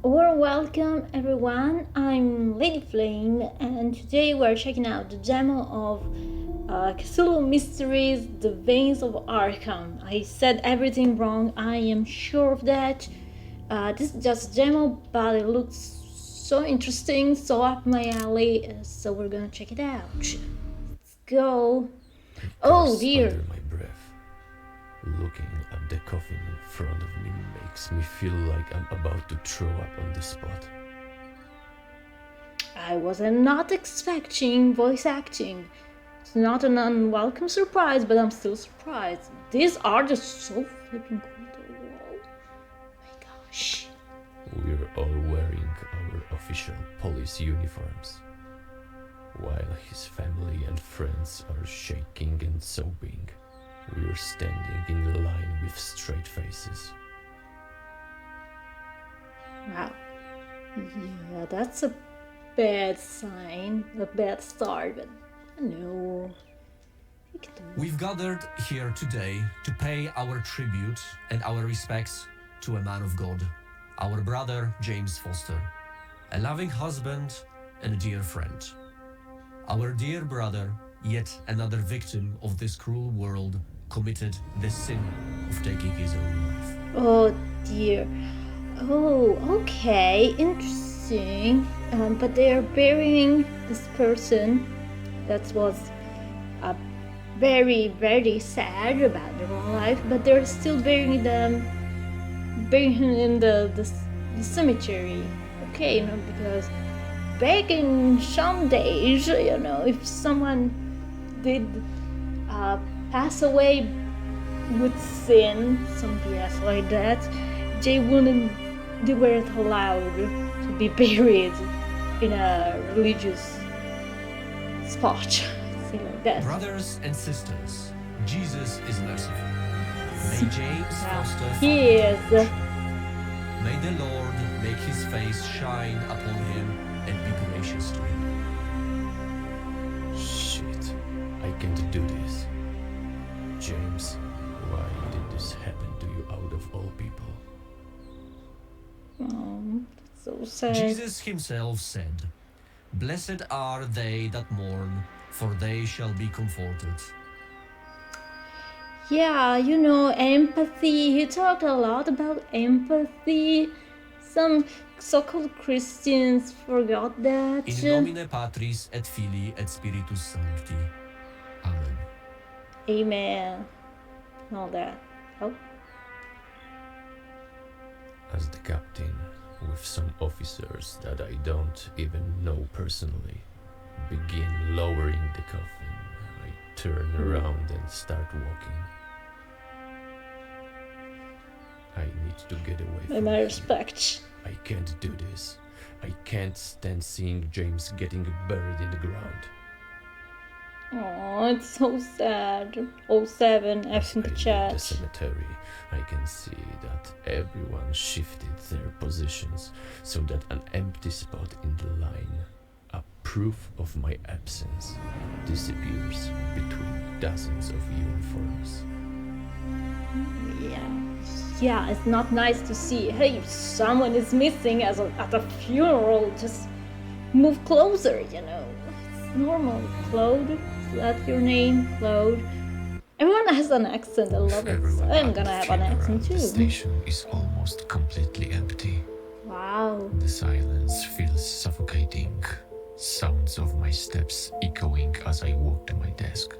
Warm welcome everyone, I'm Lady Flame and today we're checking out the demo of Cthulhu Mysteries, The Veins of Arkham. I said everything wrong, I am sure of that. This is just a demo, but it looks so interesting, so up my alley, so we're gonna check it out. Let's go. Oh dear. Under my breath. Looking at the coffin in front of me makes me feel like I'm about to throw up on the spot. I was not expecting voice acting. It's not an unwelcome surprise, but I'm still surprised. These are just so flipping cool. Oh my gosh. We're all wearing our official police uniforms, while his family and friends are shaking and sobbing. We're standing in line with straight faces. Wow. Yeah, that's a bad sign, a bad start, but no. We've gathered here today to pay our tribute and our respects to a man of God, our brother James Foster, a loving husband and a dear friend. Our dear brother, yet another victim of this cruel world, committed the sin of taking his own life. Oh dear. Oh, okay, interesting. But they are burying this person. That was very, very sad about their own life. But they're still burying him in the cemetery. Okay, because back in some days, if someone did pass away with sin, some BS like that, they weren't allowed to be buried in a religious spot, something like that. Brothers and sisters, Jesus is merciful. May James Foster He is. May the Lord make his face shine upon him and be gracious to him. Shit, I can't do this. James, why did this happen to you out of all people? Oh, that's so sad. Jesus himself said, "Blessed are they that mourn, for they shall be comforted." Yeah, empathy. He talked a lot about empathy. Some so-called Christians forgot that. In nomine Patris et Filii et Spiritus Sancti. Amen. Amen. All that. Oh. As the captain, with some officers that I don't even know personally, begin lowering the coffin, I turn around and start walking. I need to get away from My here. respect. I can't do this. I can't stand seeing James getting buried in the ground. Oh, it's so sad. 07, As F in I the leave the chat. cemetery, I can see that everyone shifted their positions so that an empty spot in the line, a proof of my absence, disappears between dozens of uniforms. Yeah, it's not nice to see. Hey, someone is missing at a funeral. Just move closer, It's normal. Claude, is that your name? Claude. Everyone has an accent. I love it. Everyone I'm at gonna the have an accent funeral, too. The station is almost completely empty. Wow. The silence feels suffocating. Sounds of my steps echoing as I walk to my desk.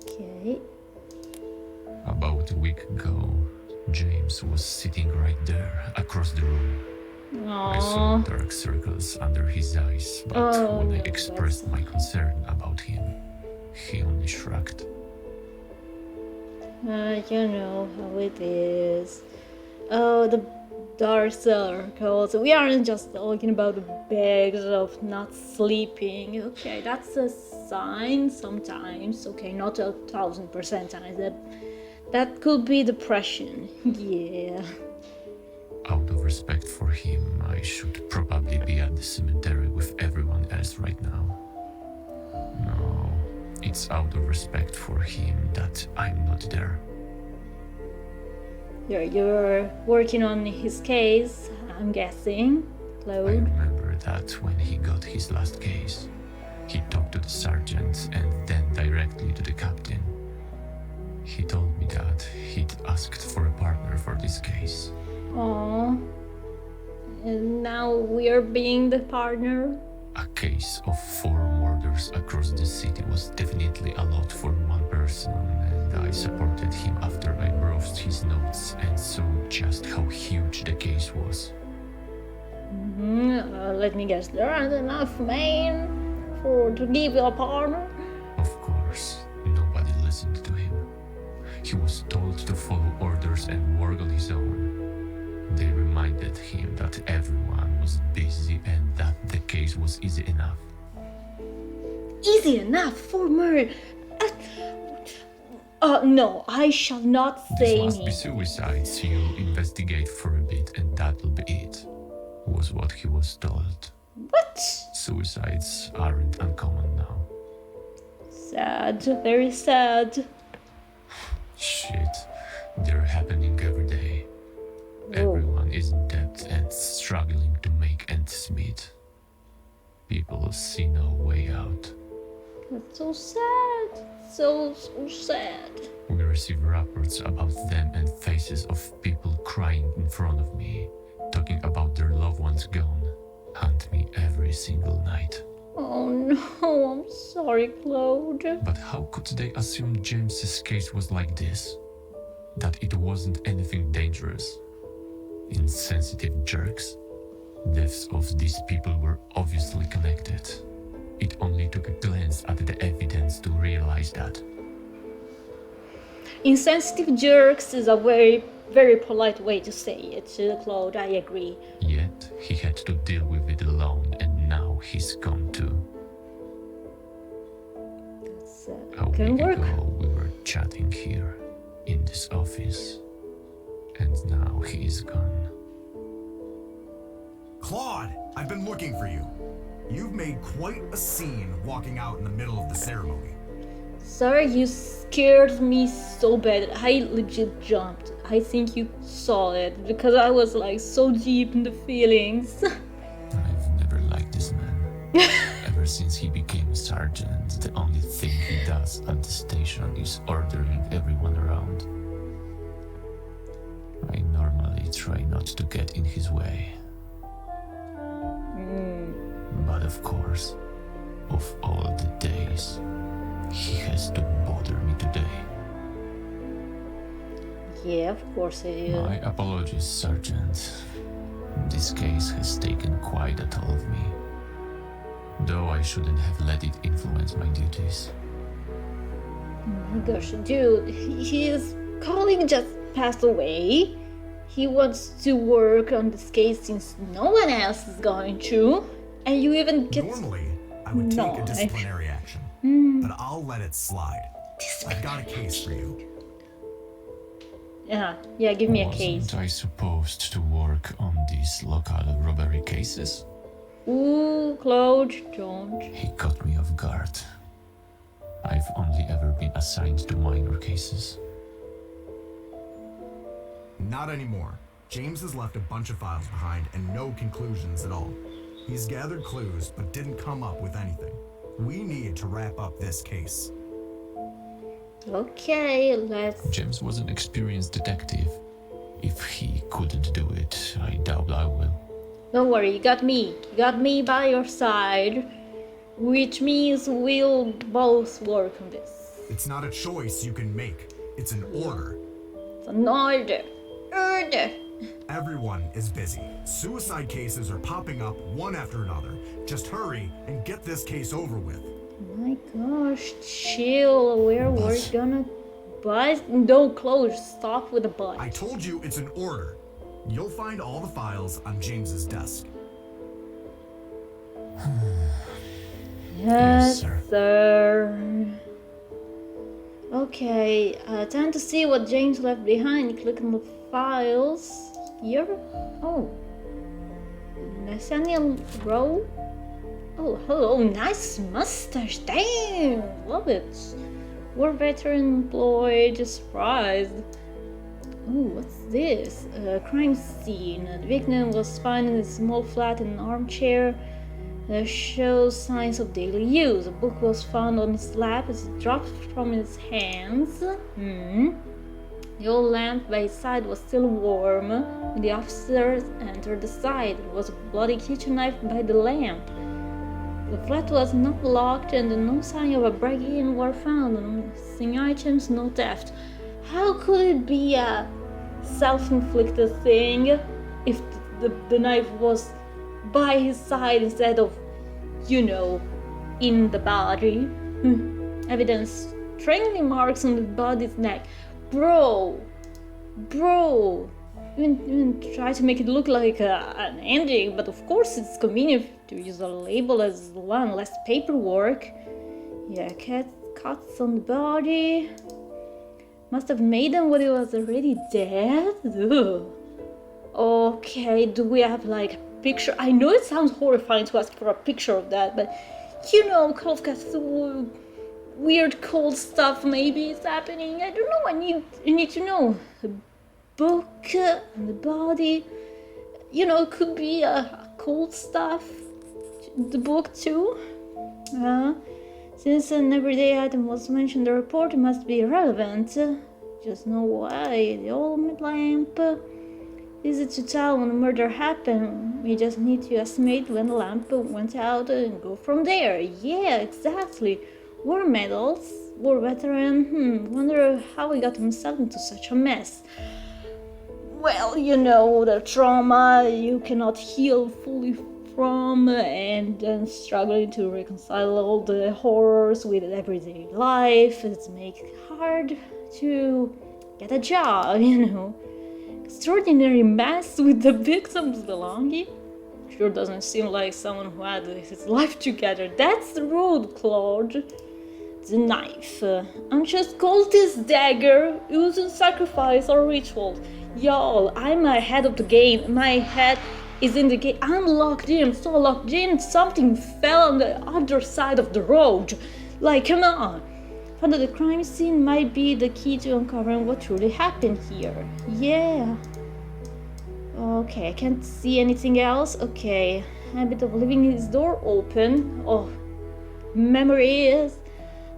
Okay. About a week ago, James was sitting right there, across the room. I saw Aww. dark circles under his eyes, but Oh, when I no, expressed my concern about him, he only shrugged. You know how it is. Oh, the dark circles. We aren't just talking about the bags of not sleeping. Okay, that's a sign sometimes. Okay, not 1,000% times. That could be depression. Yeah. Out of respect for him, I should probably be at the cemetery with everyone else right now. No, it's out of respect for him that I'm not there. You're working on his case, I'm guessing, I Claude. remember that when he got his last case, he talked to the sergeant and then directly to the captain. He told me that he'd asked for a partner for this case. Aww. And now we're being the partner. A case of 4 murders across the city was definitely a lot for one person, and I supported him after I browsed his notes and saw just how huge the case was. Let me guess, there aren't enough men to give you a partner? Of course, nobody listened to him. He was told to follow orders and work on his own. They reminded him that everyone was busy and that the case was easy enough. Easy enough for murder. No, I shall not This say must me. be suicide, so you'll investigate for a bit and that'll be it, was what he was told. What? Suicides aren't uncommon now. Sad, very sad. Shit, they're happening every day. Everyone is in debt and struggling to make ends meet. People see no way out. That's so sad. So sad. We receive reports about them and faces of people crying in front of me, talking about their loved ones gone. Haunt me every single night. Oh no, I'm sorry, Claude. But how could they assume James's case was like this? That it wasn't anything dangerous? Insensitive jerks? Deaths of these people were obviously connected. It only took a glance at the evidence to realize that. Insensitive jerks is a very, very polite way to say it, Claude, I agree. Yet he had to deal with it alone, and now he's gone too. That's, A week can work. ago we were chatting here, in this office, and now he is gone. Claude, I've been looking for you. You've made quite a scene walking out in the middle of the ceremony. Sorry, you scared me so bad. I legit jumped. I think you saw it because I was like so deep in the feelings. I've never liked this man. Ever since he became a sergeant, the only thing he does at the station is ordering everyone around. I normally try not to get in his way. But of course, of all the days, he has to bother me today. Yeah, of course it is. My apologies, Sergeant. This case has taken quite a toll of me. Though I shouldn't have let it influence my duties. Oh my gosh, dude, his colleague just passed away. He wants to work on this case since no one else is going to. And you even get... Normally, I would take No, a disciplinary action, but I'll let it slide. I've got a case for you. Yeah, give me a case. Wasn't I supposed to work on these local robbery cases? Ooh, Claude, don't. He caught me off guard. I've only ever been assigned to minor cases. Not anymore. James has left a bunch of files behind and no conclusions at all. He's gathered clues, but didn't come up with anything. We need to wrap up this case. Okay, let's... James was an experienced detective. If he couldn't do it, I doubt I will. Don't worry, you got me. You got me by your side. Which means we'll both work on this. It's not a choice you can make. It's an order. It's an order. Order. Everyone is busy. Suicide cases are popping up one after another. Just hurry and get this case over with. Oh my gosh, chill. We're gonna... But no, Claude, stop with the but. I told you it's an order. You'll find all the files on James's desk. Yes, sir. sir. Okay, time to see what James left behind. Click on the files. Here? Oh. Nathaniel Rowe? Oh, hello. Nice mustache. Damn. Love it. War veteran employed. Surprised. Ooh, what's this? A crime scene. The victim was found in a small flat in an armchair. Shows signs of daily use. A book was found on his lap as it dropped from his hands. The old lamp by his side was still warm when the officers entered the site. There was a bloody kitchen knife by the lamp. The flat was not locked and no sign of a break-in were found. No missing items, no theft. How could it be a self-inflicted thing if the knife was by his side instead of, in the body? Evidence, strangling marks on the body's neck. Bro, even try to make it look like an ending, but of course it's convenient to use a label as one, less paperwork. Yeah, cuts on the body. Must have made them when he was already dead? Ugh. Okay, do we have like a picture? I know it sounds horrifying to ask for a picture of that, but Call of Cthulhu, weird cold stuff maybe is happening. I don't know, I need to know. A book and the body, it could be a cold stuff. The book too. Since an everyday item was mentioned in the report, it must be relevant. Just know why. The old lamp. Easy to tell when a murder happened. We just need to estimate when the lamp went out and go from there. Yeah, exactly. War medals. War veteran. Wonder how he got himself into such a mess. Well, the trauma you cannot heal fully from, and then struggling to reconcile all the horrors with everyday life. It's make it hard to get a job, Extraordinary mess with the victim's belonging. Sure doesn't seem like someone who had his life together. That's rude, Claude. The knife. Unjust cultist dagger used in sacrifice or rituals. Y'all, I'm ahead of the game. My head is in the game. I'm locked in. So locked in, something fell on the other side of the road. Like, come on. Found that the crime scene might be the key to uncovering what truly happened here. Yeah. Okay, I can't see anything else. Okay. Habit of leaving his door open. Oh, memories.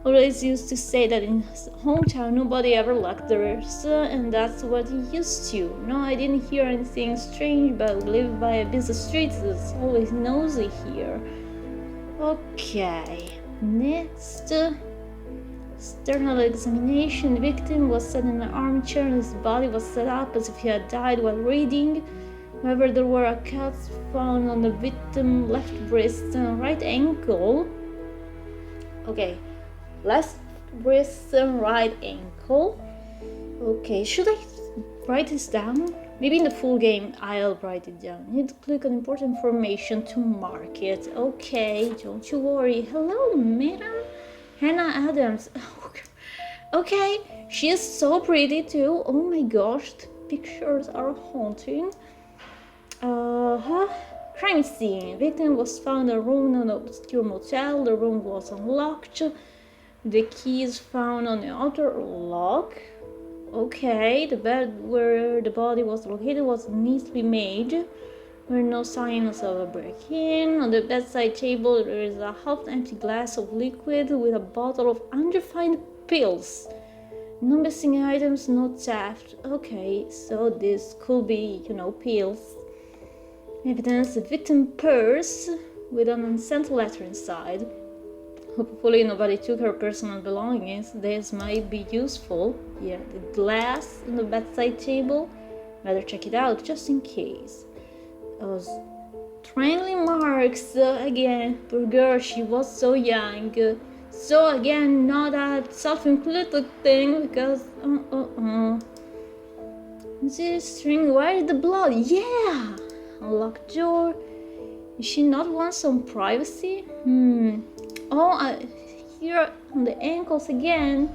Always used to say that in his hometown nobody ever locked theirs, and that's what he used to. No, I didn't hear anything strange, but we live by a busy street, so it's always nosy here. Okay, next. External examination. The victim was sat in an armchair and his body was set up as if he had died while reading. However, there were cuts found on the victim's left wrist and right ankle. Okay. Left wrist and right ankle. Okay, should I write this down? Maybe in the full game I'll write it down. Need to click on important information to mark it. Okay, don't you worry. Hello, madam. Hannah Adams. Okay, she is so pretty too. Oh my gosh, the pictures are haunting. Crime scene. Victim was found in a room in an obscure motel. The room was unlocked. The keys found on the outer lock. Okay, the bed where the body was located was neatly made. There were no signs of a break-in. On the bedside table there is a half-empty glass of liquid with a bottle of undefined pills. No missing items, no theft. Okay, so this could be, pills. Evidence, the victim's purse with an unsent letter inside. Hopefully nobody took her personal belongings. This might be useful. Yeah, the glass on the bedside table. Better check it out just in case. Those trailing marks again. Poor girl, she was so young. So again, not a self-inflicted thing because This string, where is the blood? Yeah! Unlocked door. Does she not want some privacy? Here on the ankles again.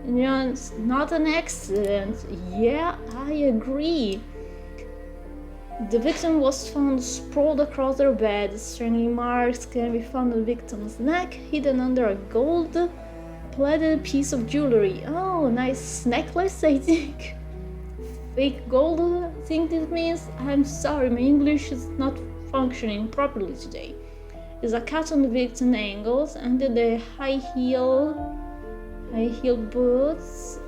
It's not an accident. Yeah, I agree. The victim was found sprawled across their bed. Strangling marks can be found on the victim's neck, hidden under a gold-plated piece of jewelry. Oh, nice necklace, I think. fake gold, I think this means. I'm sorry, my English is not functioning properly today. There's a cat on the victim angles and the high heel boots.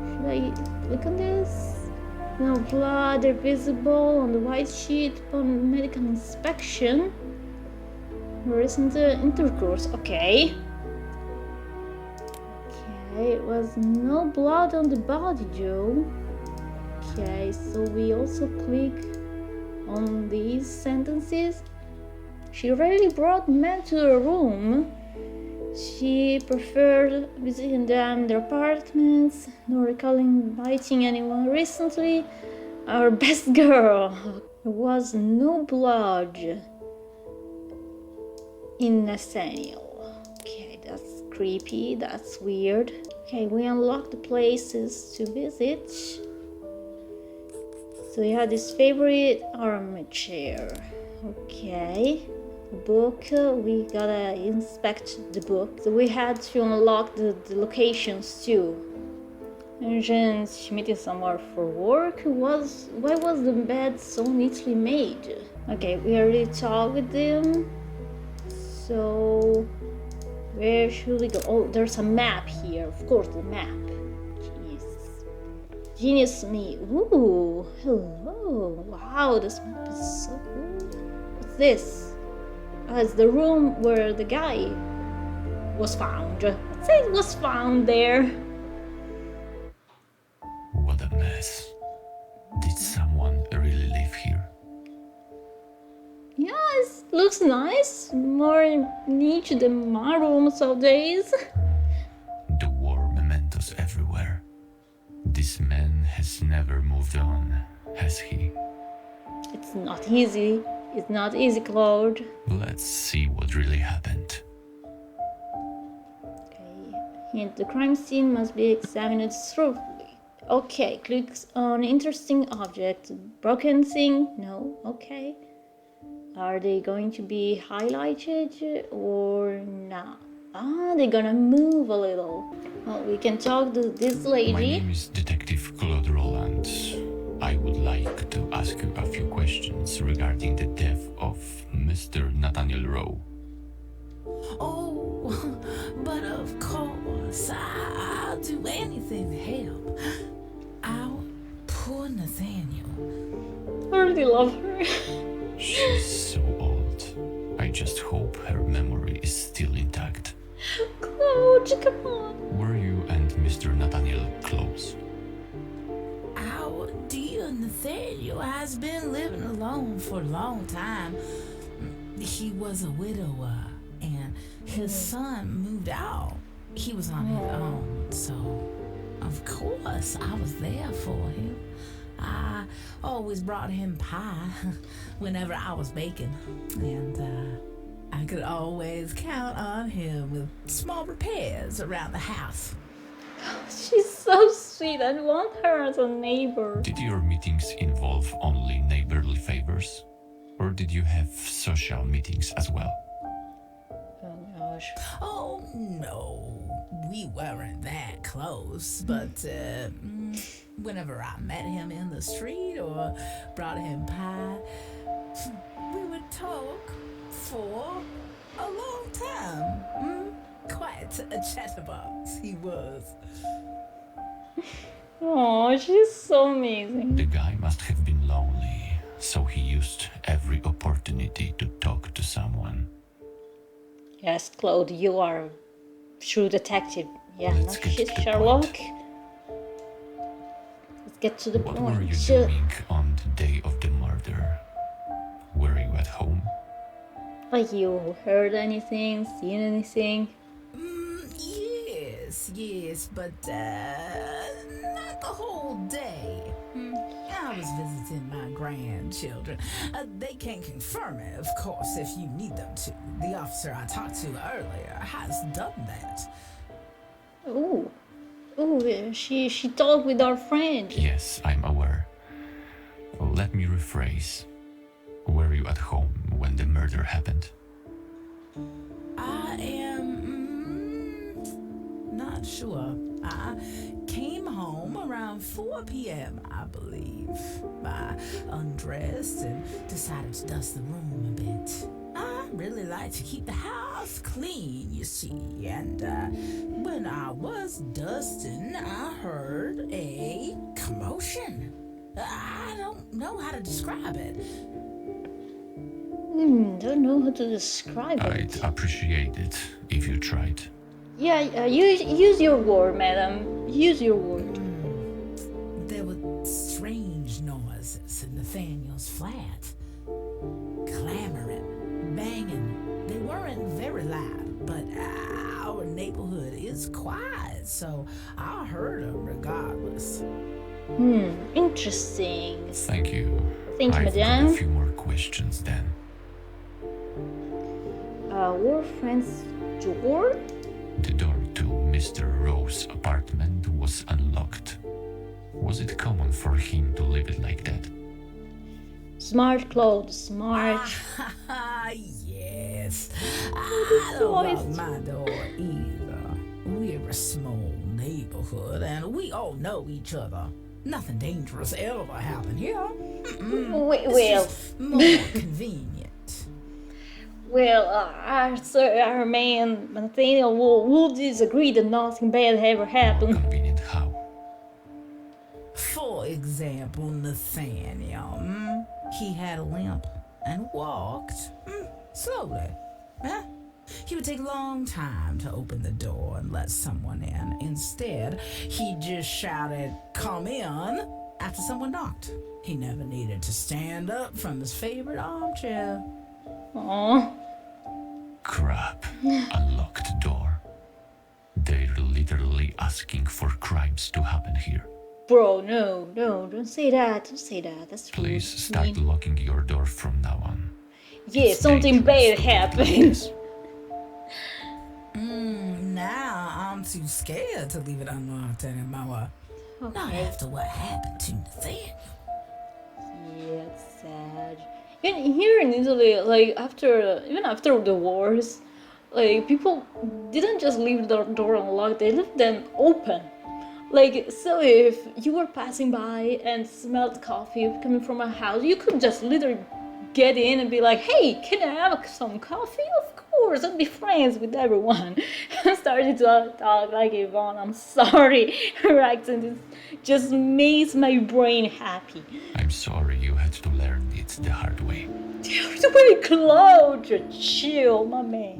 Should I click on this? No blood, they're visible on the white sheet upon medical inspection. Recent intercourse, okay. Okay, it was no blood on the body, Joe. Okay, so we also click on these sentences. She rarely brought men to her room. She preferred visiting them in their apartments, nor recalling biting anyone recently. Our best girl. There was no blood in Nathaniel. Okay, that's creepy, that's weird. Okay, we unlock the places to visit. So we had this favorite armchair. Okay. Book, we gotta inspect the book. So we had to unlock the locations too. Urgent meeting somewhere for work. Why was the bed so neatly made? Okay, we already talked with them. So where should we go? Oh, there's a map here. Of course, the map. Genius me. Ooh, hello. Wow, this map is so cool. What's this? It's the room where the guy was found. Let's say it was found there. What a mess. Did someone really live here? Yes, looks nice. More niche than my room nowadays. The war mementos everywhere. This man has never moved on, has he? It's not easy. It's not easy, Claude. Let's see what really happened. Okay. Hint, the crime scene must be examined thoroughly. Okay, clicks on interesting object. Broken thing? No. Okay. Are they going to be highlighted or not? Ah, they're gonna move a little. Well, we can talk to this lady. My name is Detective Claude Roland. I would like to ask you a few questions regarding the death of Mr. Nathaniel Rowe. Oh, but of course, I'll do anything to help. Our poor Nathaniel. I really love her. She's so old. I just hope her memory is still intact. Claude, come on. Were you and Mr. Nathaniel close? Our dear Nathaniel has been living alone for a long time. He was a widower, and his son moved out. He was on his own, so of course I was there for him. I always brought him pie whenever I was baking, and I could always count on him with small repairs around the house. She's so sweet. I want her as a neighbor. Did your meetings involve only neighborly favors? Or did you have social meetings as well? Oh gosh. Oh no, we weren't that close, but whenever I met him in the street or brought him pie, we would talk for a long time. Quite a chatterbox he was. Oh, she's so amazing. The guy must have been lonely, so he used every opportunity to talk to someone. Yes, Claude, you are a true detective. Yeah, Let's no get shit, to the Sherlock. point. Let's get to the What point. were you doing on the day of the murder? Were you at home? Like, you heard anything, seen anything? Yes, but not the whole day. I was visiting my grandchildren. They can confirm it, of course, if you need them to. The officer I talked to earlier has done that. Ooh, she talked with our friend. Yes, I'm aware. Let me rephrase. Were you at home when the murder happened? I am not sure. I came home around 4 p.m., I believe. I undressed and decided to dust the room a bit. I really like to keep the house clean, you see, and when I was dusting, I heard a commotion. I don't know how to describe it. Don't know how to describe I'd it. appreciate it if you tried. Yeah, use your word, madam. Use your word. There were strange noises in Nathaniel's flat. Clamoring, banging. They weren't very loud, but our neighborhood is quiet, so I heard them regardless. Interesting. Thank you. Thank you, I've got madam. a few more questions then. We're friends, George? The door to Mr. Rowe's apartment was unlocked. Was it common for him to leave it like that? Smart clothes, smart. Yes. I don't Boys. lock my door either. We're a small neighborhood and we all know each other. Nothing dangerous ever happened here. Well, More convenient. well, our man Nathaniel will disagree that nothing bad ever happened. Convenient how? For example, Nathaniel, he had a limp and walked slowly. He would take a long time to open the door and let someone in. Instead, he just shouted, "Come in," after someone knocked. He never needed to stand up from his favorite armchair. Aw. Crap. Unlocked door. They're literally asking for crimes to happen here. Bro, no, don't say that. Don't say that. That's rude. Please start mean. locking your door from now on. Yeah, It's something dangerous bad to leave it like happened. this. Now I'm too scared to leave it unlocked anymore. Not Okay. after what happened to Nathaniel. Yeah, it's sad. And here in Italy, like even after the wars, like people didn't just leave the door unlocked; they left them open. Like, so if you were passing by and smelled coffee coming from a house, you could just literally get in and be like, "Hey, can I have some coffee?" Of course, and be friends with everyone. I started to talk like Yvonne. I'm sorry, her accent just makes my brain happy. I'm sorry you had to learn it the hard way. Dude, wait, Claude, chill, my man.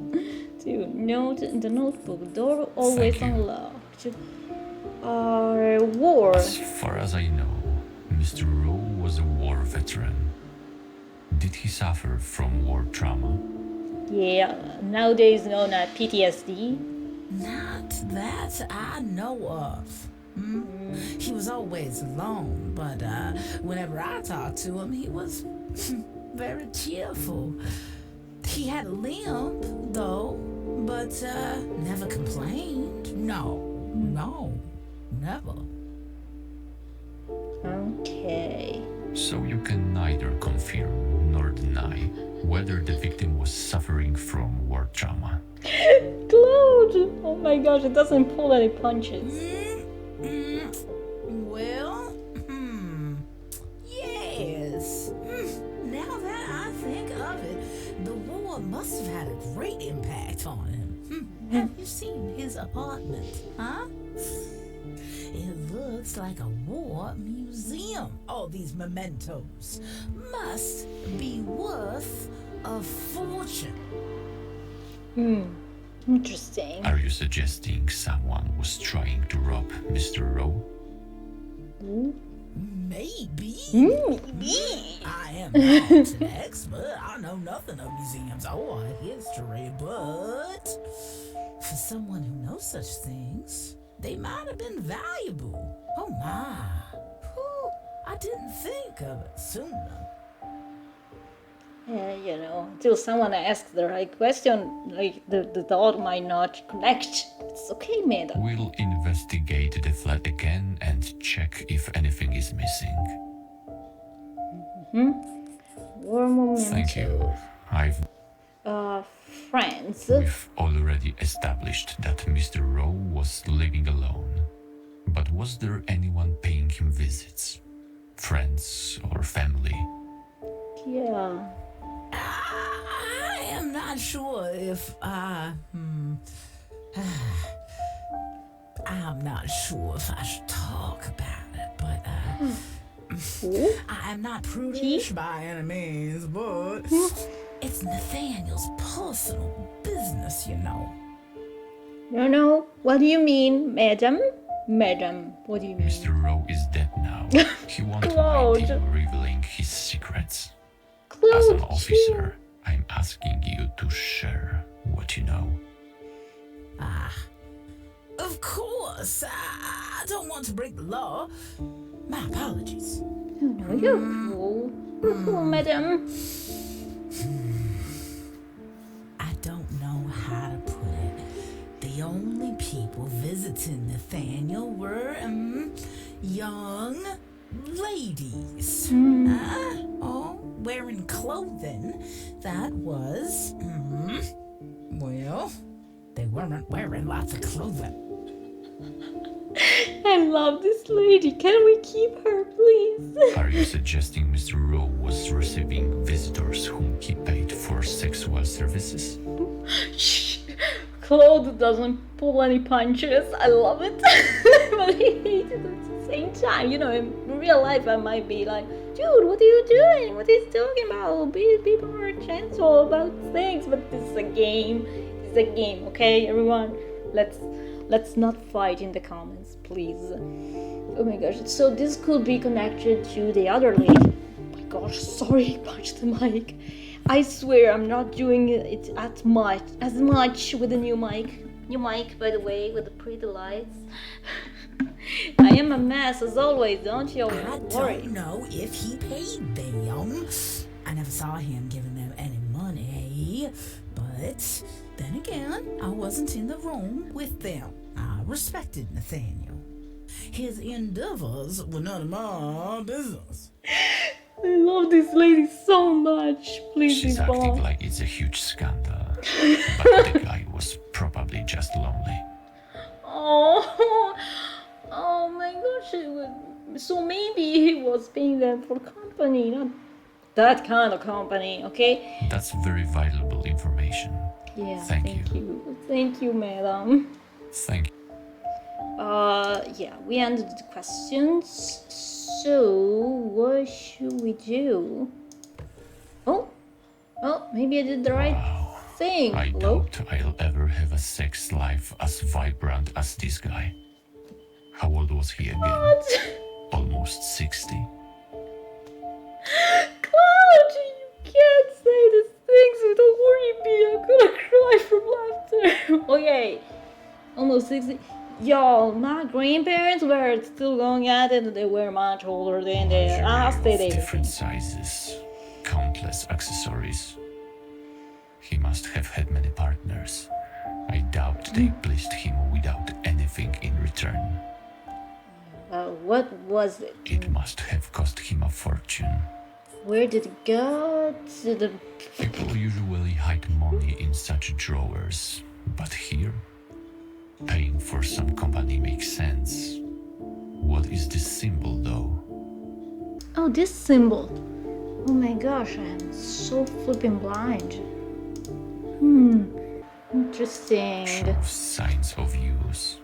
Dude, note the notebook, door always Thank you. unlocked. War. As far as I know, Mr. Rowe was a war veteran. Did he suffer from war trauma? Yeah, nowadays known as PTSD. Not that I know of. He was always alone, but whenever I talked to him, he was very cheerful. He had a limp, though, but never complained. No, never. Okay. So you can neither confirm nor deny whether the victim was suffering from war trauma. Claude! Oh my gosh, it doesn't pull any punches. Well, yes. Now that I think of it, the war must have had a great impact on him. Have you seen his apartment, huh? It looks like a war museum. All these mementos must be worth a fortune. Interesting. Are you suggesting someone was trying to rob Mr. Rowe? Maybe. Maybe. I am not an expert. I know nothing of museums or history, but for someone who knows such things, they might have been valuable. Oh my. Whew, I didn't think of it sooner. Yeah, you know, until someone asks the right question, like the thought might not connect. It's okay, man. We'll investigate the flat again and check if anything is missing. War momentum. Thank you. I've friends. We've already established that Mr. Rowe was living alone. But was there anyone paying him visits? Friends or family? Yeah. I am not sure if I'm not sure if I should talk about it, but I'm not prudish by any means, but it's Nathaniel's personal business, you know. No, what do you mean, madam? Madam, what do you mean? Mr. Rowe is dead now. He won't mind Claude. you revealing his secrets. Claude, As an officer, I'm asking you to share what you know. Of course, I don't want to break the law. My apologies. No, you're cool. You're cool, madam. I don't know how to put it. The only people visiting Nathaniel were young ladies. All wearing clothing that was, well, they weren't wearing lots of clothing. I love this lady. Can we keep her, please? Are you suggesting Mr. Rowe was receiving visitors whom he paid for sexual services? Shh. Claude doesn't pull any punches. I love it. But I hate it at the same time. You know, in real life I might be like, dude, what are you doing? What is talking about? People are gentle about things, but this is a game. It's a game, okay, everyone? Let's not fight in the comments, please. Oh my gosh, so this could be connected to the other lady. Oh my gosh, sorry, punch the mic. I swear I'm not doing it as much with the new mic. New mic, by the way, with the pretty lights. I am a mess as always, don't you worry. I don't know if he paid them. I never saw him giving them any money, but then again, I wasn't in the room with them. I respected Nathaniel. His endeavors were none of my business. I love this lady so much. Please She's be acting bomb. like it's a huge scandal. But the guy was probably just lonely. Oh my gosh. So maybe he was paying them for company, not that kind of company, okay? That's very valuable information. Yeah, Thank you. Thank you, madam. Thank you. Yeah, we ended the questions. So, what should we do? Oh, maybe I did the right thing. I Hello? doubt I'll ever have a sex life as vibrant as this guy. How old was he again? What? Almost 60. Cloud, you can't say these things without worrying me. I'm gonna cry from laughter. Okay, almost 60. Y'all, my grandparents were still going at it and they were much older than they are. Lingerie of different sizes, countless accessories. He must have had many partners. I doubt they pleased him without anything in return. What was it? It must have cost him a fortune. Where did it go? To the... People usually hide money in such drawers, but here, paying for some company makes sense. What is this symbol, though? Oh, this symbol. Oh my gosh, I am so flipping blind. Interesting. Shows signs of use.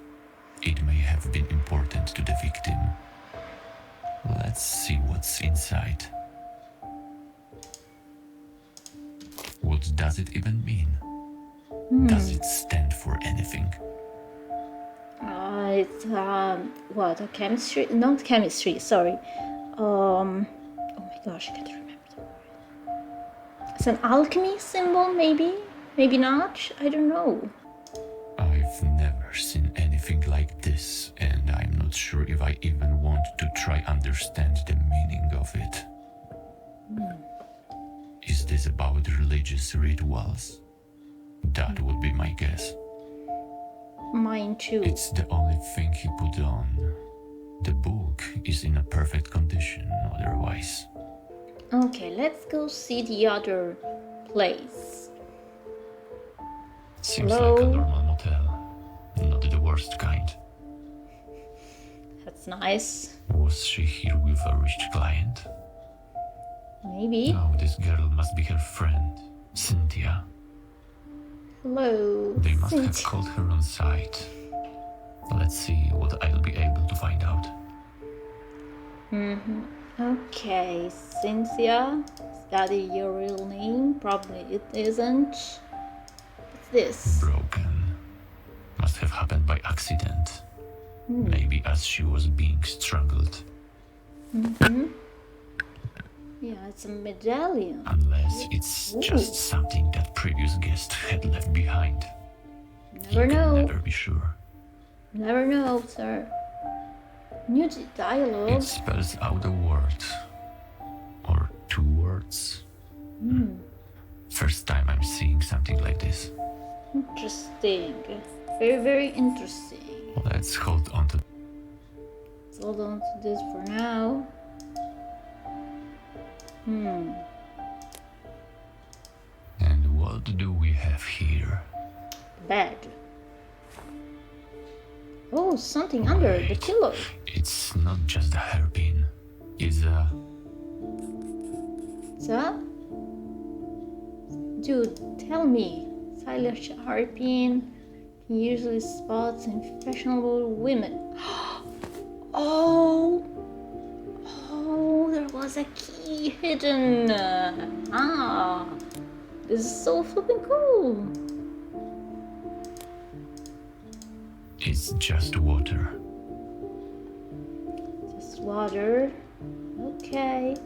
It may have been important to the victim. Let's see what's inside. What does it even mean? Does it stand for anything? It's what, a chemistry? Not chemistry, sorry. Oh my gosh, I can't remember the word. It's an alchemy symbol, maybe? Maybe not? I don't know. I've never seen anything like this, and I'm not sure if I even want to try understand the meaning of it. Is this about religious rituals? That would be my guess. Mine too. It's the only thing he put on. The book is in a perfect condition otherwise. Okay, let's go see the other place. Seems Hello? like a normal motel, not the worst kind. That's nice. Was she here with a rich client? Maybe. No, this girl must be her friend, Cynthia. Hello. They must have Cynthia. called her on site. Let's see what I'll be able to find out. Okay, Cynthia. Is that your real name? Probably it isn't. What's this? Broken. Must have happened by accident. Maybe as she was being strangled. Yeah, it's a medallion. Unless it's just something that previous guest had left behind. Never You can know. never be sure. Never know, sir. New dialogue. It spells out a word. Or 2 words. First time I'm seeing something like this. Interesting. Very, very interesting. Let's hold on to. Let's hold on to this for now. And what do we have here? Bed. Oh, something under the Wait. pillow. It's not just a hairpin. It's a. So? Dude, tell me. Stylish hairpin usually spots in fashionable women. Oh, there was a key hidden. This is so flipping cool. It's just water. Just water. Okay.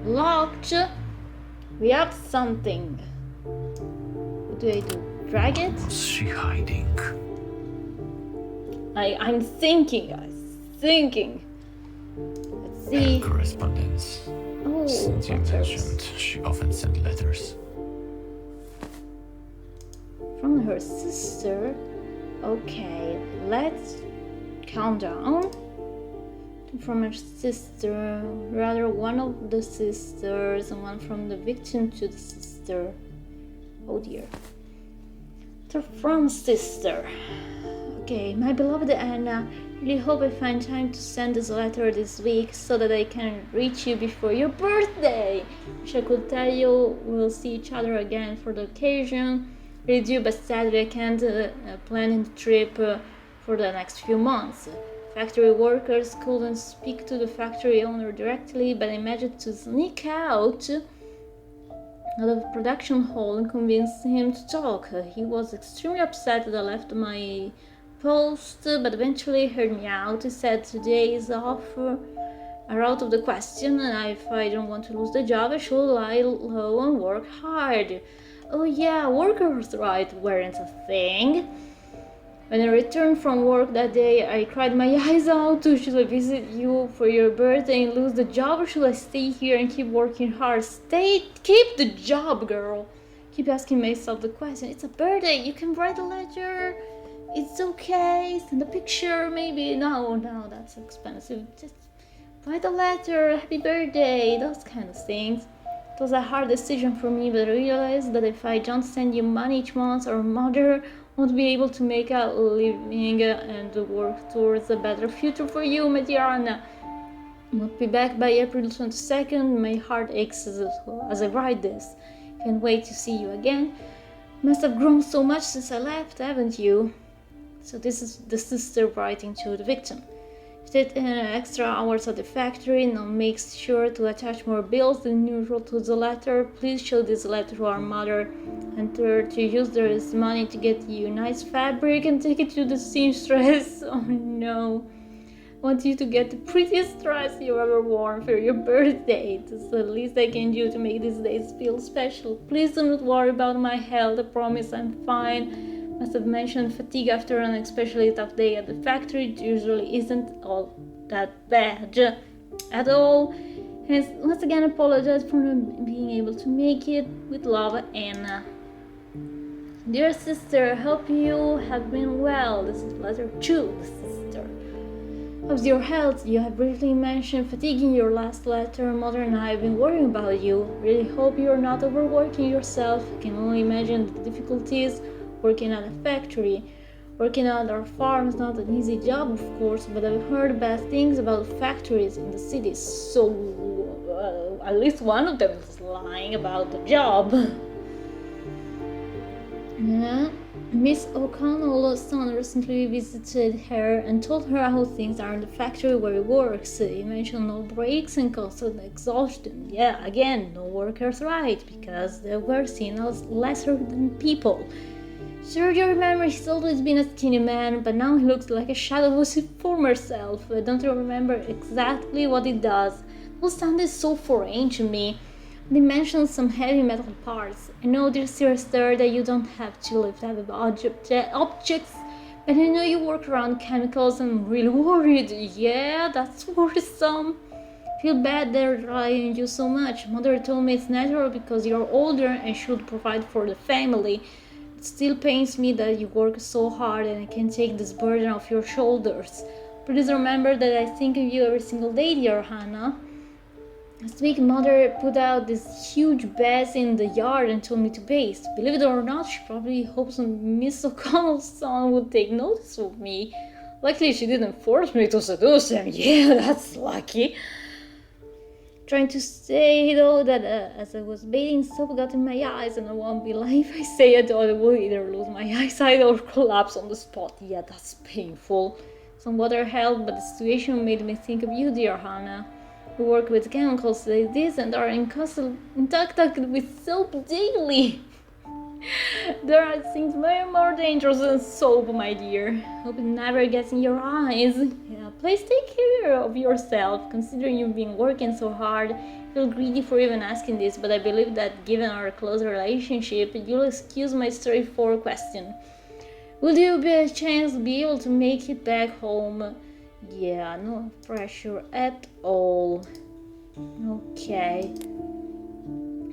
Locked. We have something. What do I do? Drag it? Was she hiding? I'm thinking, guys. Thinking. Let's see. Correspondence. Oh, Cynthia letters. mentioned she often sent letters. From her sister. Okay, let's calm down. From her sister, rather one of the sisters, and one from the victim to the sister. Oh dear. So from sister. Okay, my beloved Anna, really hope I find time to send this letter this week so that I can reach you before your birthday. Wish I could tell you we'll see each other again for the occasion. Really do, but sadly I can't plan the trip for the next few months. Factory workers couldn't speak to the factory owner directly, but I managed to sneak out of the production hall and convince him to talk. He was extremely upset that I left my post, but eventually heard me out. He said today's offer are out of the question, and if I don't want to lose the job, I should lie low and work hard. Oh yeah, workers' rights weren't a thing. When I returned from work that day, I cried my eyes out. Should I visit you for your birthday and lose the job, or should I stay here and keep working hard? Keep the job, girl. Keep asking myself the question. It's a birthday. You can write a letter. It's okay. Send a picture, maybe. No, that's expensive. Just write a letter. Happy birthday. Those kind of things. It was a hard decision for me, but I realized that if I don't send you money each month, our mother won't be able to make a living and work towards a better future for you, my dear Anna. I'll be back by April 22nd. My heart aches as I write this. Can't wait to see you again. Must have grown so much since I left, haven't you? So this is the sister writing to the victim. Did extra hours at the factory, now makes sure to attach more bills than usual to the letter. Please show this letter to our mother and her to use this money to get you nice fabric and take it to the seamstress. Oh no. I want you to get the prettiest dress you've ever worn for your birthday. That's the least I can do to make these days feel special. Please do not worry about my health. I promise I'm fine. Must have mentioned fatigue after an especially tough day at the factory. It usually isn't all that bad at all. Hence, once again, apologize for not being able to make it. With love, Anna. Dear sister, hope you have been well. This is letter 2, the sister. How's your health? You have briefly mentioned fatigue in your last letter. Mother and I have been worrying about you. Really hope you're not overworking yourself. I can only imagine the difficulties working at a factory. Working at our farm is not an easy job, of course, but I've heard bad things about factories in the city, so at least one of them is lying about the job. Yeah. Miss O'Connell's son recently visited her and told her how things are in the factory where he works. He mentioned no breaks and constant exhaustion. Yeah, again, no workers' right, because they were seen as lesser than people. Sure, you remember he's always been a skinny man, but now he looks like a shadow of his former self. I don't remember exactly what he does. Those sounded so foreign to me. They mentioned some heavy metal parts. I know there's serious there that you don't have to lift heavy objects, but I know you work around chemicals and I'm really worried. Yeah, that's worrisome. I feel bad they're relying on you so much. Mother told me it's natural because you're older and should provide for the family. It still pains me that you work so hard and I can't take this burden off your shoulders. Please remember that I think of you every single day, dear Hannah. Last week, Mother put out this huge bass in the yard and told me to baste. Believe it or not, she probably hopes Miss O'Connell's son would take notice of me. Luckily, she didn't force me to seduce him. Yeah, that's lucky. Trying to say though that as I was bathing, soap got in my eyes, and I won't be lying if I say I thought I would either lose my eyesight or collapse on the spot. Yeah, that's painful. Some water helped, but the situation made me think of you, dear Hannah. We work with chemicals like this and are in constant contact with soap daily. There are things way more dangerous than soap, my dear. Hope it never gets in your eyes. Yeah, please take care of yourself. Considering you've been working so hard, I feel greedy for even asking this, but I believe that given our close relationship, you'll excuse my straightforward question. Will you by a chance be able to make it back home? Yeah, no pressure at all. Okay.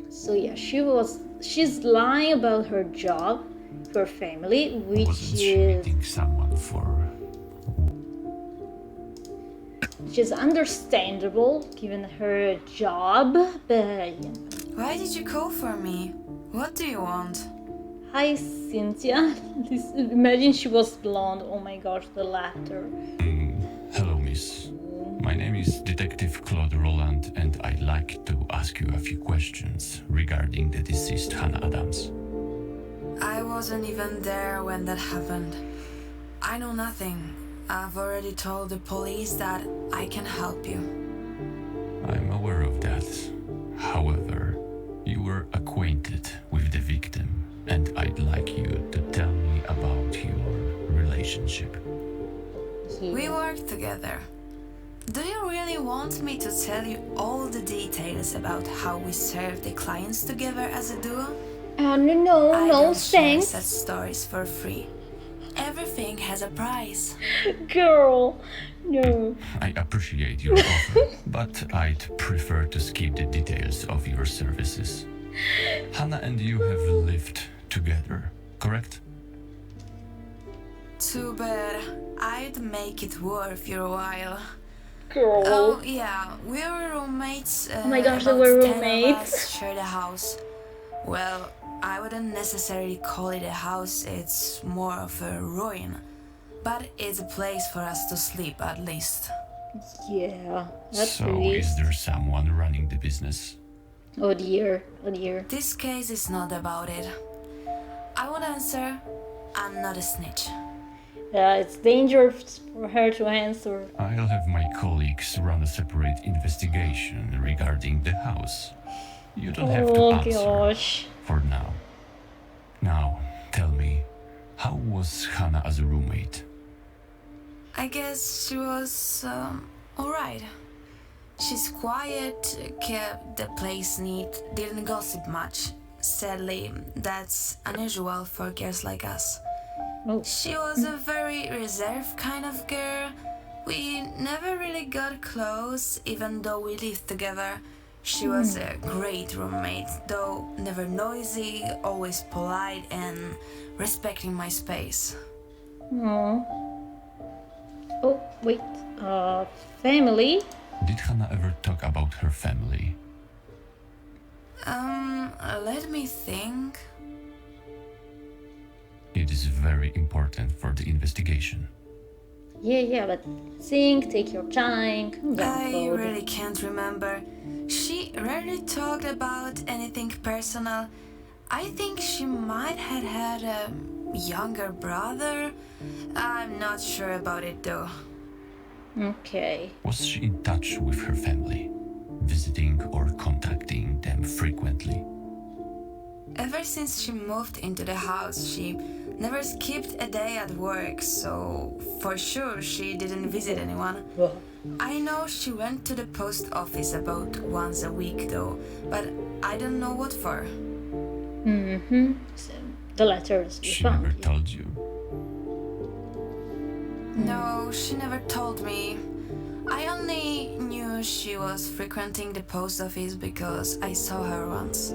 So yeah, she's lying about her job, her family, which Wasn't she meeting someone for... which is understandable given her job, but yeah. Why did you call for me? What do you want? Hi Cynthia. Imagine she was blonde. Oh my gosh, the laughter. Hello, miss. My name is Detective Claude Roland, and I'd like to ask you a few questions regarding the deceased Hannah Adams. I wasn't even there when that happened. I know nothing. I've already told the police that I can help you. I'm aware of that. However, you were acquainted with the victim, and I'd like you to tell me about your relationship. We work together. Do you really want me to tell you all the details about how we serve the clients together as a duo? No, I no, don't share thanks. such stories for free. Everything has a price. Girl, no. I appreciate your offer, but I'd prefer to skip the details of your services. Hannah and you have lived together, correct? Too bad. I'd make it worth your while. Girl. Oh yeah, we were roommates. Oh my gosh, they about were 10 of roommates. us shared a house. Well, I wouldn't necessarily call it a house, it's more of a ruin. But it's a place for us to sleep, at least. Yeah, that's So really... is there someone running the business? Oh dear, oh dear. This case is not about it. I won't answer. I'm not a snitch. It's dangerous for her to answer. I'll have my colleagues run a separate investigation regarding the house. You don't have to Oh answer gosh. for now. Now, tell me, how was Hannah as a roommate? I guess she was, alright. She's quiet, kept the place neat, didn't gossip much. Sadly, that's unusual for girls like us. Oh. She was a very reserved kind of girl. We never really got close, even though we lived together. She was a great roommate, though never noisy, always polite and respecting my space. Aww. Oh, wait. Family? Did Hannah ever talk about her family? Let me think. It is very important for the investigation. Yeah, but think, take your time, calm down, I Claude. really can't remember. She rarely talked about anything personal. I think she might have had a younger brother. I'm not sure about it though. Okay. Was she in touch with her family, visiting or contacting them frequently? Ever since she moved into the house, she never skipped a day at work, so for sure she didn't visit anyone. I know she went to the post office about once a week though, but I don't know what for. So, the letters you She found. never told you. No, she never told me. I only knew she was frequenting the post office because I saw her once.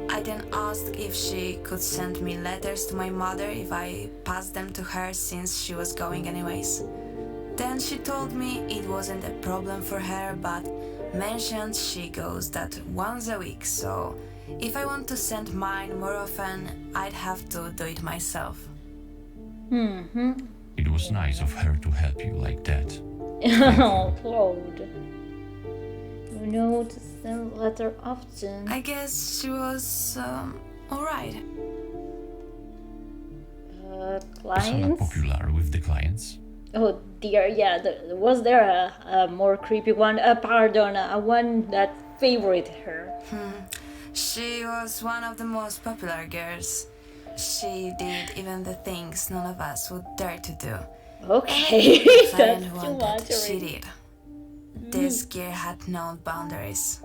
I then asked if she could send me letters to my mother if I passed them to her since she was going anyways. Then she told me it wasn't a problem for her, but mentioned she goes that once a week, so if I want to send mine more often, I'd have to do it myself. It was nice of her to help you like that. Oh, Claude. You know to send letter often. I guess she was, alright. Was Hannah Clients? popular with the clients? Oh dear, yeah. Was there a more creepy one? A one that favored her. She was one of the most popular girls. She did even the things none of us would dare to do. Okay, The that's client too wanted, much she already. did. This girl had no boundaries.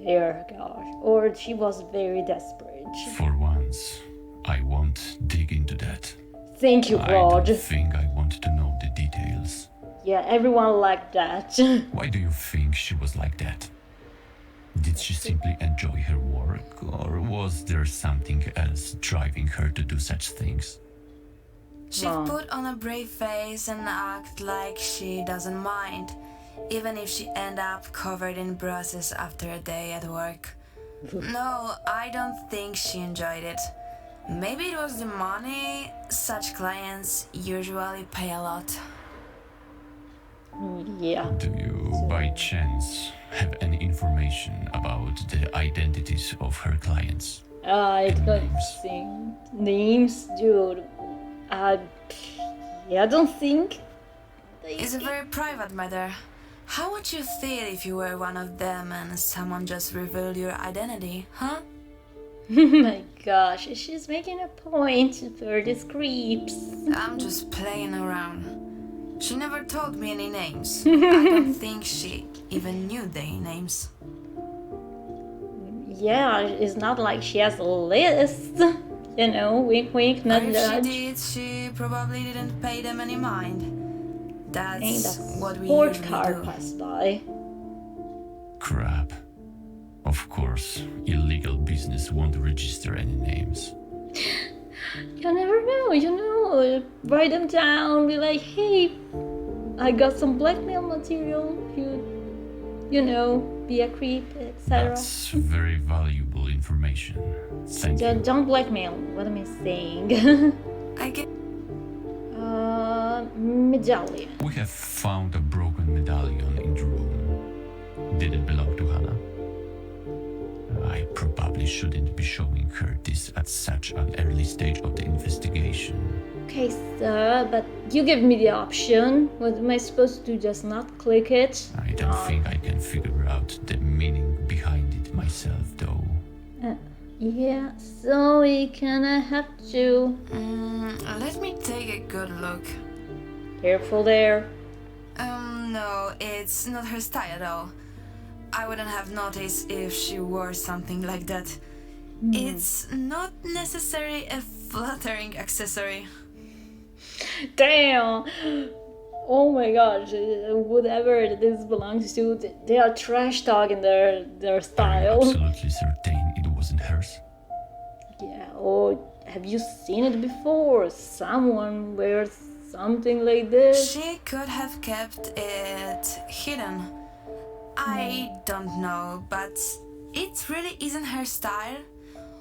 Dear gosh. Or she was very desperate. For once, I won't dig into that. Thank you, I Claude. don't think I want to know the details. Yeah, everyone liked that. Why do you think she was like that? Did she simply enjoy her work, or was there something else driving her to do such things? She'd Mom. put on a brave face and act like she doesn't mind, even if she end up covered in bruises after a day at work. No, I don't think she enjoyed it. Maybe it was the money. Such clients usually pay a lot. Yeah. Do you, by chance, have any information about the identities of her clients? I And don't names. think names, dude. Yeah, I don't think. It's a very private matter. How would you feel if you were one of them and someone just revealed your identity, huh? Oh my gosh, she's making a point for these creeps. I'm just playing around. She never told me any names. I don't think she even knew their names. Yeah, it's not like she has a list. You know, wink wink, Or not if she nudge. did, she probably didn't pay them any mind. Ain't That's a what we sport usually car do. passed by. Crap. Of course, illegal business won't register any names. You never know, you know. Write them down, be like, hey, I got some blackmail material. You know, be a creep, etc. That's very valuable information. Thank you. Don't blackmail. What am I saying? I get Medallion. We have found a broken medallion in the room. Did it belong to Hannah? I probably shouldn't be showing her this at such an early stage of the investigation. Okay, sir, but you give me the option. What am I supposed to do? Just not click it? I don't think I can figure out the meaning behind it myself, though. Yeah, so we kinda have to. let me take a good look. Careful there. No, it's not her style at all. I wouldn't have noticed if she wore something like that. It's not necessarily a flattering accessory. Damn! Oh my gosh, whatever this belongs to, they are trash talking their Are you style. absolutely certain it wasn't hers? Yeah, or have you seen it before? Someone wears Something like this? She could have kept it hidden. I don't know, but it really isn't her style.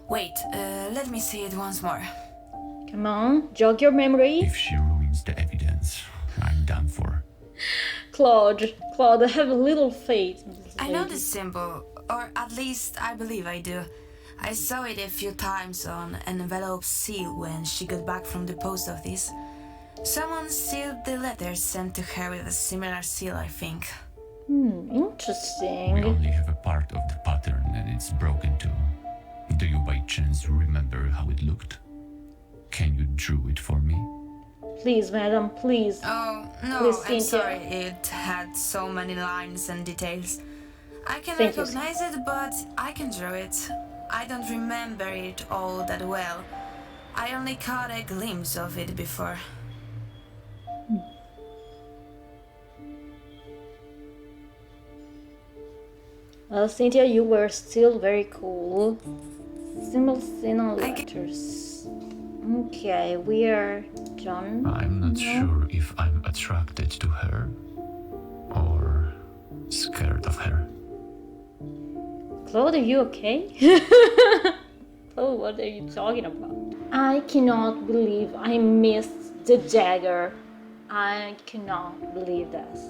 Wait, let me see it once more. Come on, jog your memory. If she ruins the evidence, I'm done for. Claude, have a little faith. I know this symbol, or at least I believe I do. I saw it a few times on an envelope seal when she got back from the post office. Someone sealed the letter sent to her with a similar seal, I think. Interesting. We only have a part of the pattern and it's broken too. Do you by chance remember how it looked? Can you draw it for me? Please, madam, please. Oh, no, Please, I'm Cynthia. sorry. It had so many lines and details. I can Thank you. recognize it, but I can draw it. I don't remember it all that well. I only caught a glimpse of it before. Well, Cynthia, you were still very cool. Symbols in all I letters. Okay, we are done. I'm not sure if I'm attracted to her or scared of her. Claude, are you okay? Oh, what are you talking about? I cannot believe I missed the dagger. I cannot believe this.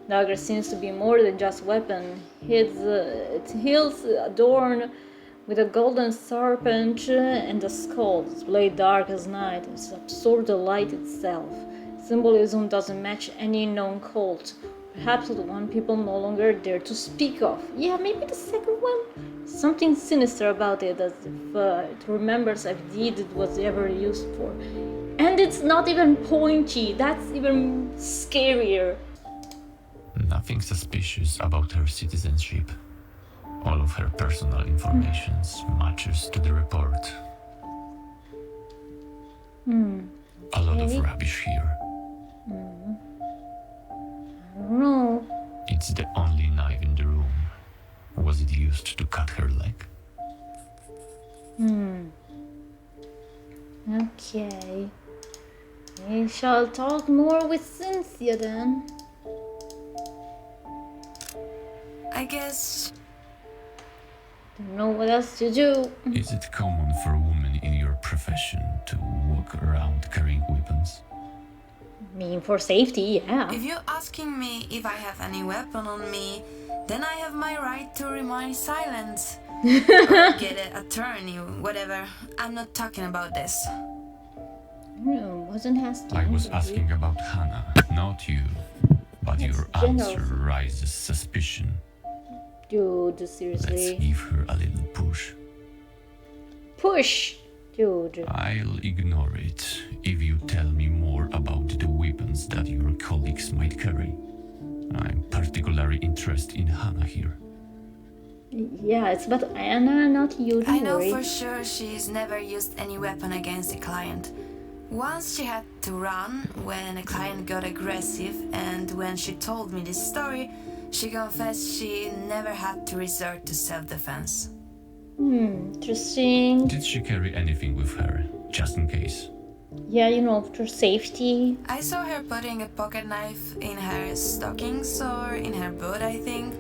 Dagger seems to be more than just a weapon. Its hilts adorned with a golden serpent and a skull. Its blade dark as night. It's absorbed the light itself. Symbolism doesn't match any known cult. Perhaps the one people no longer dare to speak of. Yeah, maybe the second one? Something sinister about it, as if it remembers a deed it was ever used for. And it's not even pointy. That's even scarier. Nothing suspicious about her citizenship. All of her personal information matches to the report. A lot of rubbish here. I don't know. It's the only knife in the room. Was it used to cut her leg? Okay. We shall talk more with Cynthia then. I guess Don't know what else to do. Is it common for women in your profession to walk around carrying weapons? I mean, for safety, yeah. if you're asking me if I have any weapon on me, then I have my right to remain silent. Or get an attorney, whatever. I'm not talking about this. No, wasn't asking. I was asking about Hannah, not you. But That's your general. answer raises suspicion. Dude, Let's seriously. give her a little push. Push! Dude. I'll ignore it if you tell me more about the weapons that your colleagues might carry. I'm particularly interested in Hannah here. Yeah, it's about Anna, not you. Don't I know worry. for sure she's never used any weapon against a client. Once she had to run when a client got aggressive, and when she told me this story, she confessed she never had to resort to self-defense. Interesting. Did she carry anything with her, just in case? Yeah, you know, for safety. I saw her putting a pocket knife in her stockings or in her boot, I think.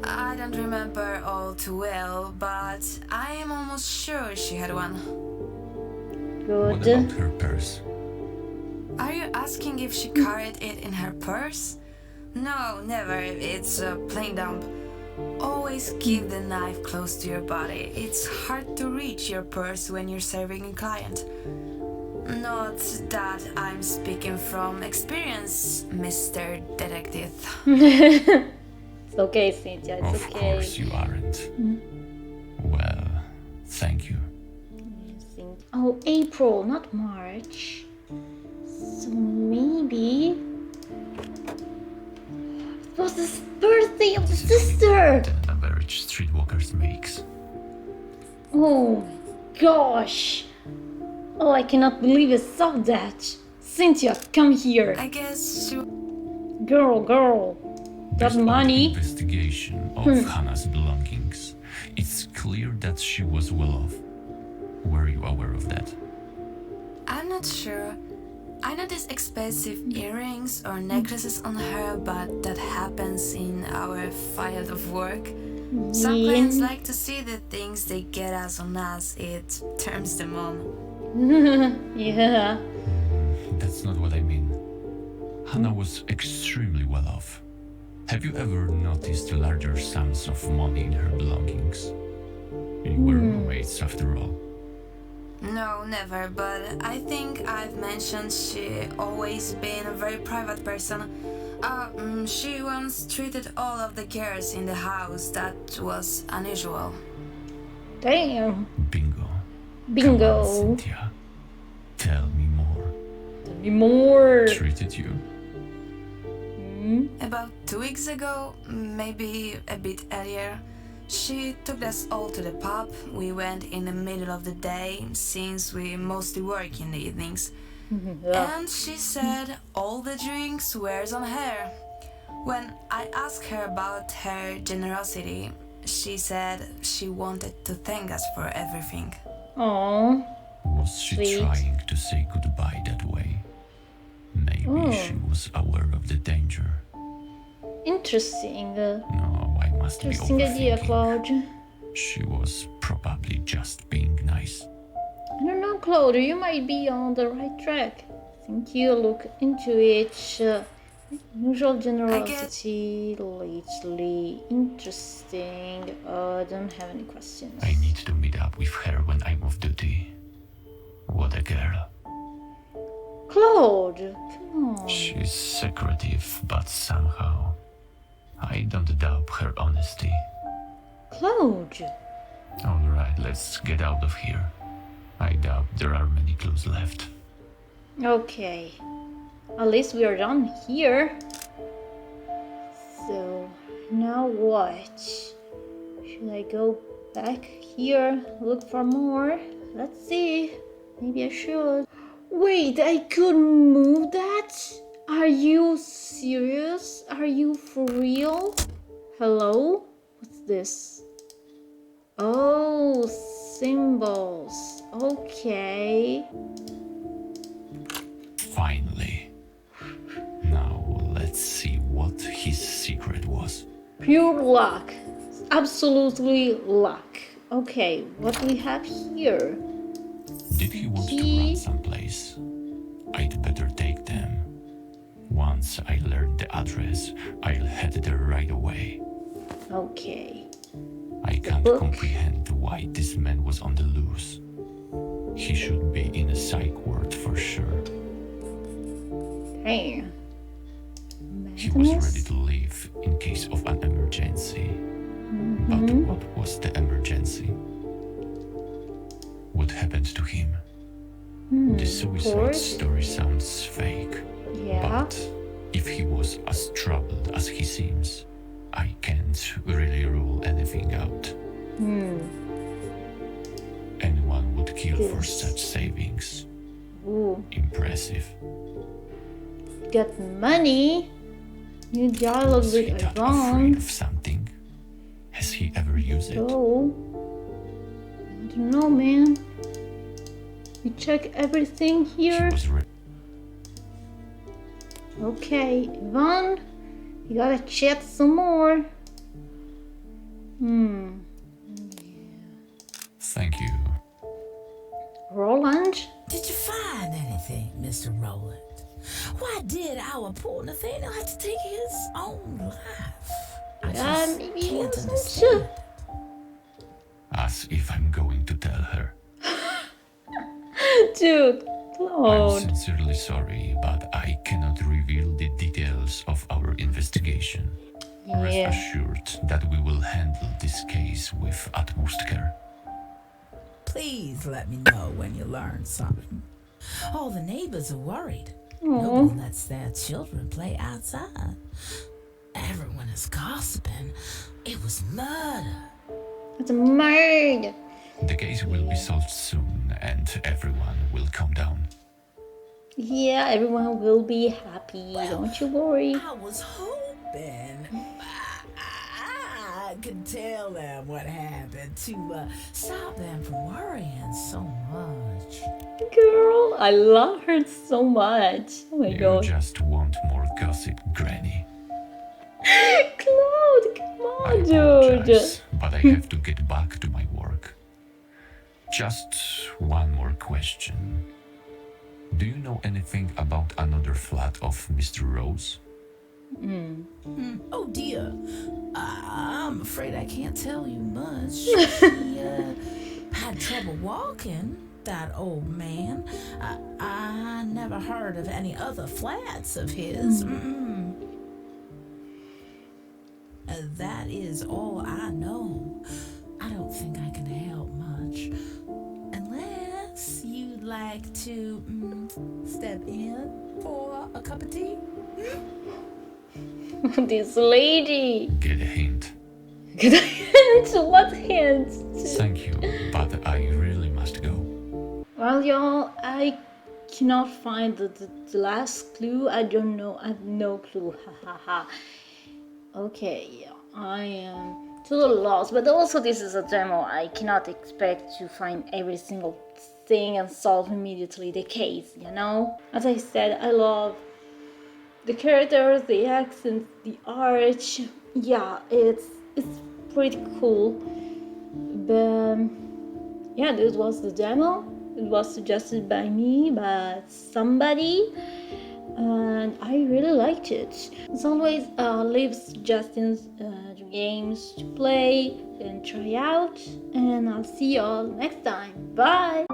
I don't remember all too well, but I am almost sure she had one. What Good. about her purse? Are you asking if she carried it in her purse? No, never. It's a plain dump. Always keep the knife close to your body. It's hard to reach your purse when you're serving a client. Not that I'm speaking from experience, Mr. Detective. It's okay, Cynthia, it's Of okay. course you aren't. Well, thank you. Oh, April, not March. So maybe it was the birthday of the This is sister. only an average streetwalkers makes. Oh my gosh. Oh, I cannot believe I saw that. Cynthia, come here. I guess she... Girl. That Based on the money. investigation of Hannah's belongings, it's clear that she was well off. Were you aware of that? I'm not sure. I noticed expensive earrings or necklaces on her, but that happens in our field of work. Some clients like to see the things they get as soon as it turns them on. Yeah. That's not what I mean. Hannah was extremely well off. Have you ever noticed larger sums of money in her belongings? You were roommates after all. No, never, but I think I've mentioned she always been a very private person. She once treated all of the girls in the house. That was unusual. Damn. Bingo. Bingo. Come on, Cynthia. Tell me more. Tell me more. Treated you? About 2 weeks ago, maybe a bit earlier, she took us all to the pub. We went in the middle of the day, since we mostly work in the evenings. And she said all the drinks were on her. When I asked her about her generosity, she said she wanted to thank us for everything. Aww. Was she Sweet. trying to say goodbye that way? Maybe she was aware of the danger. Interesting. No, I must be Interesting idea, overthinking. Claude. She was probably just being nice. I don't know, Claude. You might be on the right track. I think you look into it. Usual generosity lately. Interesting. Don't have any questions. I need to meet up with her when I'm off duty. What a girl. Claude, come on. She's secretive, but somehow I don't doubt her honesty. Claude. Alright, let's get out of here. I doubt there are many clues left. Okay. At least we are done here. So, now what? Should I go back here, look for more? Let's see. Maybe I should. Wait, I could move that? Are you serious? Are you for real? Hello? What's this? Oh, symbols. Okay. Finally. Now let's see what his secret was. Pure luck. Absolutely luck. Okay, what do we have here? Did he want to Key. run someplace? I'd better take them. Once I learn the address, I'll head there right away. Okay. I can't book. comprehend why this man was on the loose. He should be in a psych ward for sure. Damn. He was ready Madness? to leave in case of an emergency. But what was the emergency? What happened to him? The suicide course. story sounds fake. Yeah. But if he was as troubled as he seems, I can't really rule anything out. Anyone would kill for Yes. such savings. Ooh. Impressive. Got money. New dialogue Was with he that Ivan. afraid of something? Has he ever used it? Oh. I don't know, man. We check everything He here. was Okay, Ivan. You gotta chat some more. Thank you. Roland? Did you find anything, Mr. Rowland? Why did our poor Nathaniel have to take his own life? I just maybe he can't wasn't understand. As if I'm going to tell her. Dude, I'm Claude. sincerely sorry, but I cannot reveal the details of our investigation. Rest Yeah. assured that we will handle this case with utmost care. Please let me know when you learn something. All the neighbors are worried. Aw. Nobody lets their children play outside. Everyone is gossiping. It was murder. It's a murder. The case will be solved soon and everyone will calm down. Yeah, everyone will be happy. Don't you worry. I was hoping I can tell them what happened to stop them from worrying so much. Girl, I love her so much. Oh my You god. just want more gossip, Granny. Claude, come on, I dude. apologize, but I have to get back to my work. Just one more question. Do you know anything about another flat of Mr. Rose? Oh dear, I'm afraid I can't tell you much. He had trouble walking, that old man. I never heard of any other flats of his. That is all I know. I don't think I can help much. Unless you'd like to step in for a cup of tea? This lady. Get a hint. Good hint? What hint? Thank you, but I really must go. Well, y'all, I cannot find the last clue. I don't know. I have no clue. Ha ha ha. Okay, yeah, I am totally lost. But also, this is a demo. I cannot expect to find every single thing and solve immediately the case, you know? As I said, I love the characters, the accents, the art. Yeah, it's pretty cool. But yeah, this was the demo. It was suggested by me, by somebody, and I really liked it. As always, leave suggestions to games to play and try out, and I'll see y'all next time. Bye!